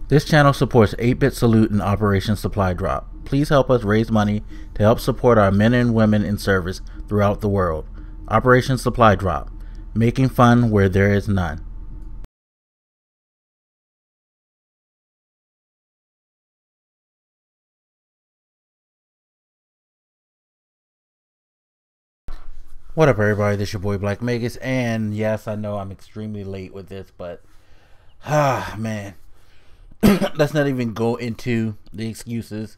This channel supports 8-Bit Salute and Operation Supply Drop. Please help us raise money to help support our men and women in service throughout the world. Operation Supply Drop, making fun where there is none. What up, everybody? This is your boy Black Magus, and yes, I know I'm extremely late with this, but man, let's not even go into the excuses.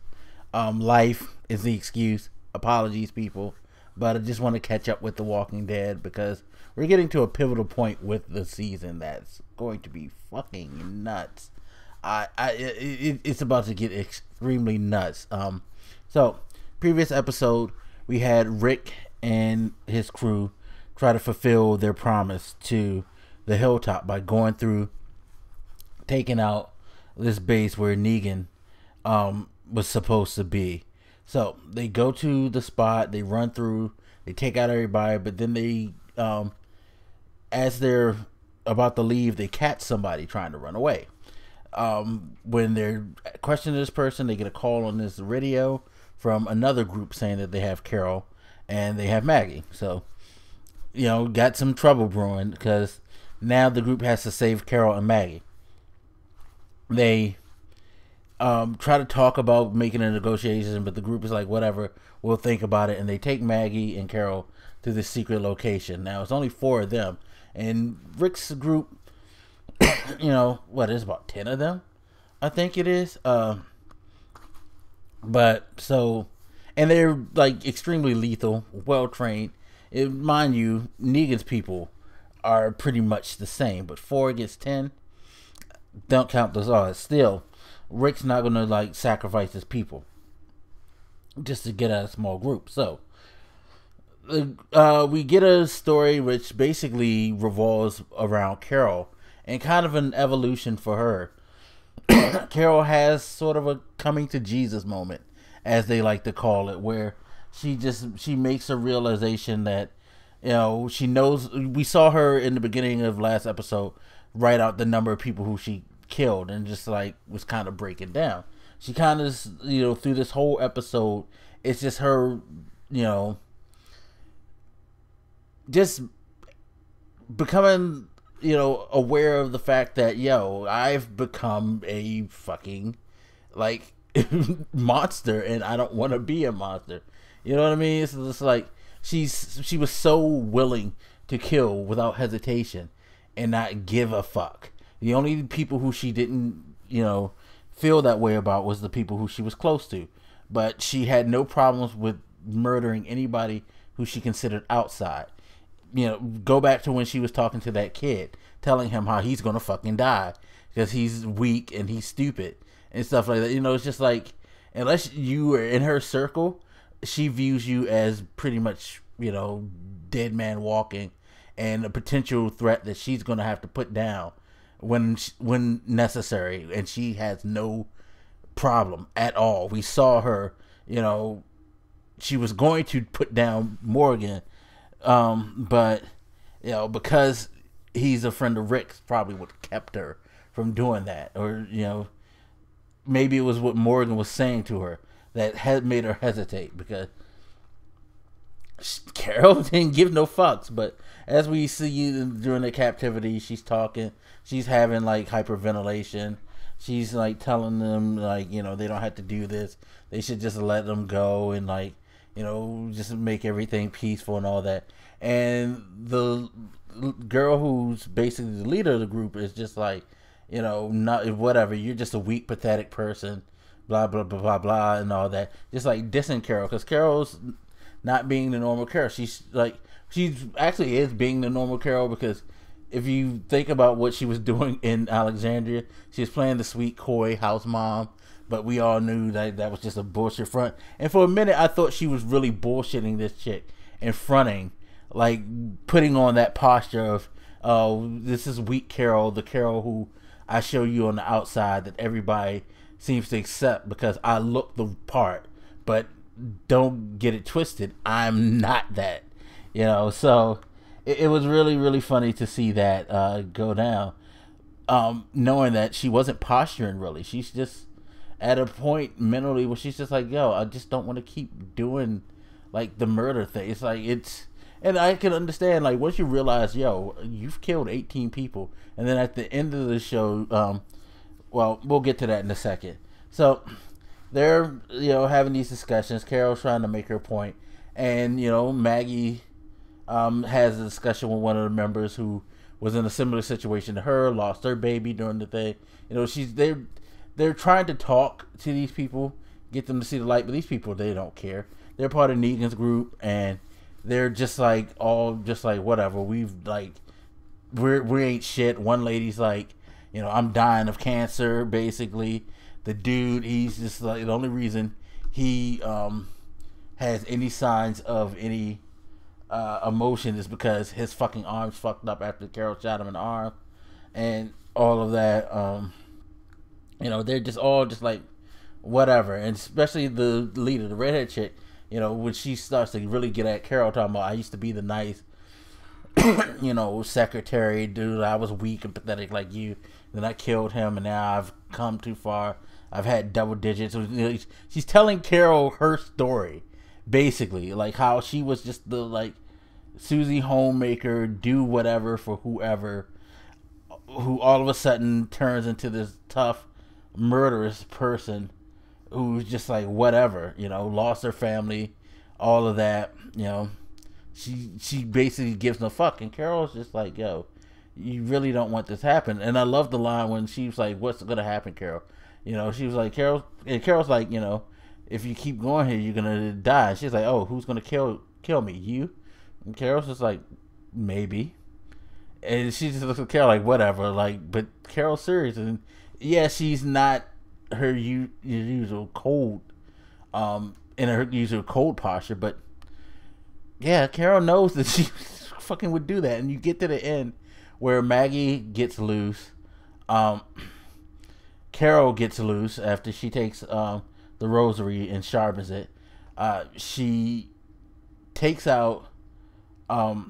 Life is the excuse. Apologies, people, but I just want to catch up with The Walking Dead because we're getting to a pivotal point with the season that's going to be fucking nuts. It's about to get extremely nuts. So previous episode we had Rick and his crew try to fulfill their promise to the hilltop by going through, taking out this base where Negan was supposed to be. So they go to the spot, they run through, they take out everybody, but then they as they're about to leave, they catch somebody trying to run away. When they're questioning this person, they get a call on this radio from another group saying that they have Carol and they have Maggie. So, you know, got some trouble brewing because now the group has to save Carol and Maggie. They try to talk about making a negotiation, but the group is like, whatever, we'll think about it. And they take Maggie and Carol to this secret location. Now, it's only 4 of them. And Rick's group, you know, what, there's about 10 of them? I think it is. But, so... And they're, like, extremely lethal, well-trained. Mind you, Negan's people are pretty much the same. But 4 against 10, don't count those odds. Still, Rick's not going to, like, sacrifice his people just to get a small group. So, we get a story which basically revolves around Carol and kind of an evolution for her. Carol has sort of a coming to Jesus moment, as they like to call it, where she makes a realization that, you know, she knows. We saw her in the beginning of last episode write out the number of people who she killed and just like was kind of breaking down. She kind of, you know, through this whole episode, it's just her, you know, just becoming, you know, aware of the fact that, yo, I've become a fucking, like, monster, and I don't want to be a monster. You know what I mean? It's just like she was so willing to kill without hesitation and not give a fuck. The only people who she didn't, you know, feel that way about was the people who she was close to. But she had no problems with murdering anybody who she considered outside. You know, go back to when she was talking to that kid, telling him how he's gonna fucking die because he's weak and he's stupid and stuff like that. You know, it's just like, unless you are in her circle, she views you as pretty much, you know, dead man walking and a potential threat that she's gonna have to put down when necessary. And she has no problem at all. We saw her, you know, she was going to put down Morgan, but, you know, because he's a friend of Rick's, probably would have kept her from doing that. Or, you know, maybe it was what Morgan was saying to her that had made her hesitate, because Carol didn't give no fucks. But as we see during the captivity, she's talking, she's having like hyperventilation. She's like telling them, like, you know, they don't have to do this. They should just let them go and, like, you know, just make everything peaceful and all that. And the girl who's basically the leader of the group is just like, you know, not whatever, you're just a weak, pathetic person, blah, blah, blah, blah, blah, and all that. Just like dissing Carol, because Carol's not being the normal Carol. She's actually is being the normal Carol, because if you think about what she was doing in Alexandria, she was playing the sweet, coy house mom, but we all knew that that was just a bullshit front. And for a minute, I thought she was really bullshitting this chick and fronting, like putting on that posture of, oh, this is weak Carol, the Carol who I show you on the outside that everybody seems to accept because I look the part. But don't get it twisted, I'm not that, you know. So it was really, really funny to see that go down. knowing that she wasn't posturing really. She's just at a point mentally where she's just like, yo, I just don't want to keep doing like the murder thing. It's like, and I can understand, like, once you realize, yo, you've killed 18 people, and then at the end of the show, well, we'll get to that in a second. So they're, having these discussions. Carol's trying to make her point, and Maggie has a discussion with one of the members who was in a similar situation to her, lost her baby during the thing. They're trying to talk to these people, get them to see the light, but these people, they don't care. They're part of Negan's group, and they're just like, all just like, whatever. We ain't shit. One lady's like, I'm dying of cancer, basically. The dude, he's just like, the only reason he has any signs of any emotion is because his fucking arm's fucked up after Carol shot him in the arm, and all of that. They're just all just like, whatever. And especially the leader, the redhead chick, when she starts to really get at Carol, talking about, I used to be the nice secretary dude, I was weak and pathetic like you, then I killed him, and now I've come too far, I've had double digits. She's telling Carol her story, basically, like how she was just the like Susie homemaker, do whatever for whoever, who all of a sudden turns into this tough murderous person who's just like, whatever, lost her family, all of that. She basically gives no fuck, and Carol's just like, yo, you really don't want this to happen. And I love the line when she was like, what's gonna happen, Carol? She was like, Carol's like, if you keep going here, you're gonna die. She's like, oh, who's gonna kill me? You? And Carol's just like, maybe. And she just looks at Carol like, whatever, like, but Carol's serious. And yeah, she's not her usual cold, in her usual cold posture, but yeah, Carol knows that she fucking would do that. And you get to the end where Maggie gets loose. Carol gets loose after she takes the rosary and sharpens it. She takes out, well,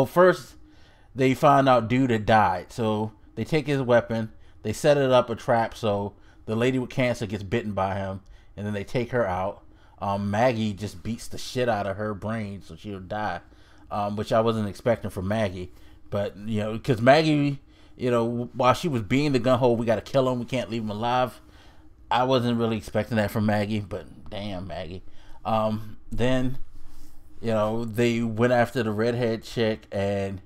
first they find out dude had died, so they take his weapon, they set it up a trap so the lady with cancer gets bitten by him, and then they take her out. Maggie just beats the shit out of her brain so she'll die, which I wasn't expecting from Maggie. But, because Maggie, while she was being the gun hole, we got to kill him, we can't leave him alive. I wasn't really expecting that from Maggie, but damn, Maggie. Then, they went after the redhead chick, and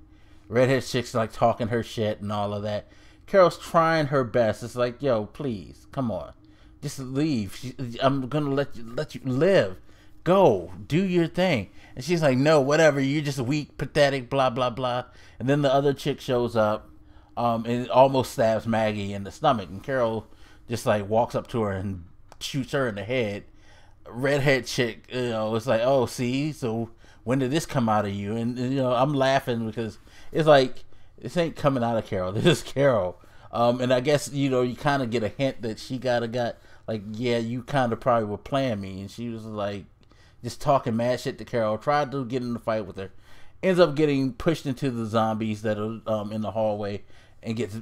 redhead chick's like talking her shit and all of that. Carol's trying her best. It's like, yo, please, come on, just leave. I'm gonna let you live. Go, do your thing. And she's like, no, whatever. You're just weak, pathetic, blah blah blah. And then the other chick shows up, and almost stabs Maggie in the stomach. And Carol just like walks up to her and shoots her in the head. Redhead chick, it's like, oh, see, so when did this come out of you? And I'm laughing because it's like, this ain't coming out of Carol. This is Carol. And I guess, you kind of get a hint that she got like, yeah, you kind of probably were playing me. And she was like, just talking mad shit to Carol. Tried to get in the fight with her. Ends up getting pushed into the zombies that are in the hallway, and gets,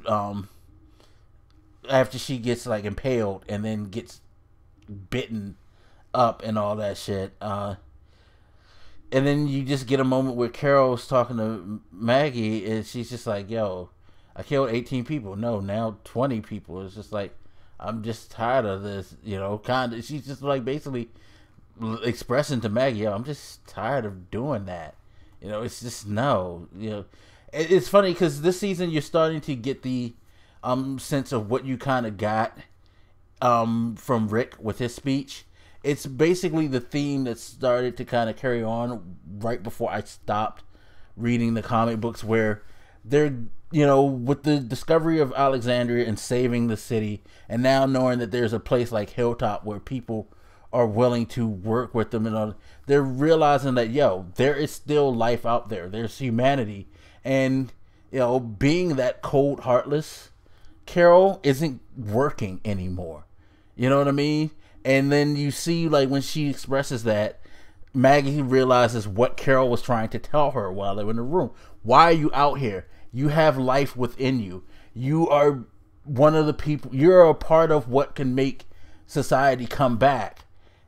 after she gets like impaled and then gets bitten up and all that shit. And then you just get a moment where Carol's talking to Maggie, and she's just like, yo, I killed 18 people. No, now 20 people. It's just like, I'm just tired of this, kind of. She's just like basically expressing to Maggie, yo, I'm just tired of doing that. It's just, no. It's funny because this season you're starting to get the sense of what you kind of got from Rick with his speech. It's basically the theme that started to kind of carry on right before I stopped reading the comic books, where they're, with the discovery of Alexandria and saving the city, and now knowing that there's a place like Hilltop where people are willing to work with them, and all, they're realizing that, yo, there is still life out there. There's humanity. And, being that cold, heartless, Carol isn't working anymore. You know what I mean? And then you see, like, when she expresses that, Maggie realizes what Carol was trying to tell her while they were in the room. Why are you out here? You have life within you. You are one of the people. You're a part of what can make society come back.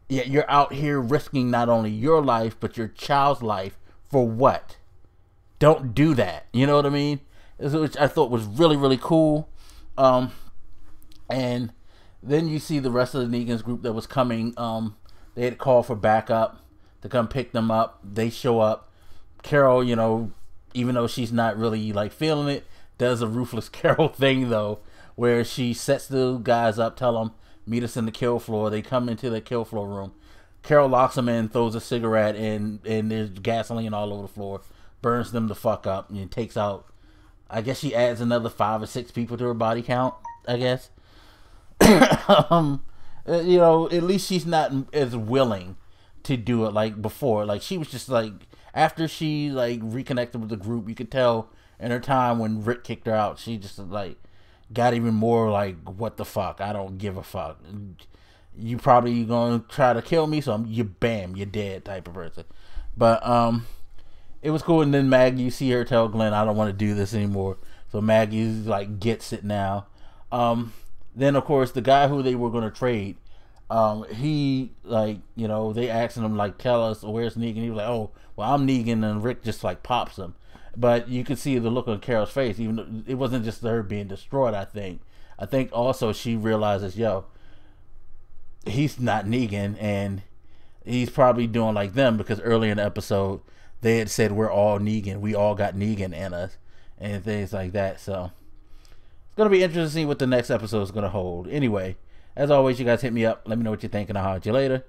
Yet you're out here risking not only your life but your child's life for what? Don't do that. You know what I mean? Which I thought was really, really cool. And then you see the rest of the Negans group that was coming. They had called for backup to come pick them up. They show up. Carol, you know, even though she's not really like feeling it, does a ruthless Carol thing though, where she sets the guys up, tell them, meet us in the kill floor. They come into the kill floor room. Carol locks them in, throws a cigarette, and there's gasoline all over the floor. Burns them the fuck up and takes out, I guess she adds another 5 or 6 people to her body count, I guess. You know, at least she's not as willing to do it like before. Like, she was just like, after she like reconnected with the group, you could tell in her time when Rick kicked her out, she just like got even more like, what the fuck, I don't give a fuck. You probably gonna try to kill me, so you're dead type of person. But it was cool. And then Maggie, you see her tell Glenn, I don't want to do this anymore. So Maggie's like, gets it now. Then of course the guy who they were going to trade, he like, you know, they asking him like, tell us where's Negan. He was like, oh, well, I'm Negan. And Rick just like pops him. But you could see the look on Carol's face, even though it wasn't just her being destroyed. I think also she realizes, yo, he's not Negan, and he's probably doing like them, because earlier in the episode they had said we're all Negan, we all got Negan in us, and things like that. So it's gonna be interesting to see what the next episode is gonna hold. Anyway, as always, you guys hit me up, let me know what you think, and I'll holler at you later.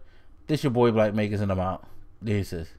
This your boy Black Makers, and I'm out. Deuces.